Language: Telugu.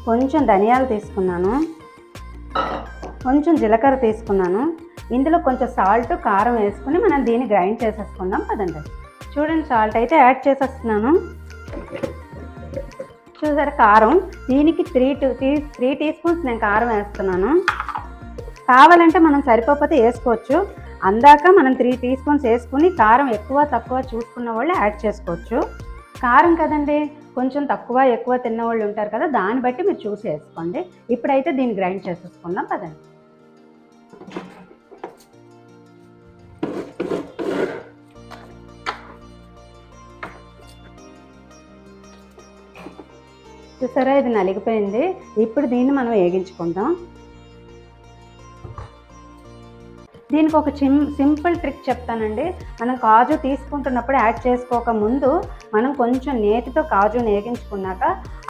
కొంచెం ధనియాలు తీసుకున్నాను, కొంచెం జీలకర్ర తీసుకున్నాను. ఇందులో కొంచెం సాల్ట్, కారం వేసుకుని మనం దీన్ని గ్రైండ్ చేసేసుకుందాం పదండి. చూడండి, సాల్ట్ అయితే యాడ్ చేసేస్తున్నాను. చూసారా కారం, దీనికి 3 టీ స్పూన్స్ నేను కారం వేస్తున్నాను. కావాలంటే మనం సరిపోతే వేసుకోవచ్చు. అందాక మనం 3 టీ స్పూన్స్ వేసుకుని కారం ఎక్కువ తక్కువ చూసుకున్న వాళ్ళు యాడ్ చేసుకోవచ్చు. కారం కదండి, కొంచెం తక్కువ ఎక్కువ తిన్న వాళ్ళు ఉంటారు కదా, దాన్ని బట్టి మీరు చూసి వేసుకోండి. ఇప్పుడైతే దీన్ని గ్రైండ్ చేసేసుకుందాం పదండి. చూసారా, ఇది నలిగిపోయింది. ఇప్పుడు దీన్ని మనం వేగించుకుందాం. దీనికి ఒక సింపుల్ ట్రిక్ చెప్తానండి. మనం కాజు తీసుకుంటున్నప్పుడు యాడ్ చేసుకోక ముందు మనం కొంచెం నేతితో కాజుని వేగించుకున్నాక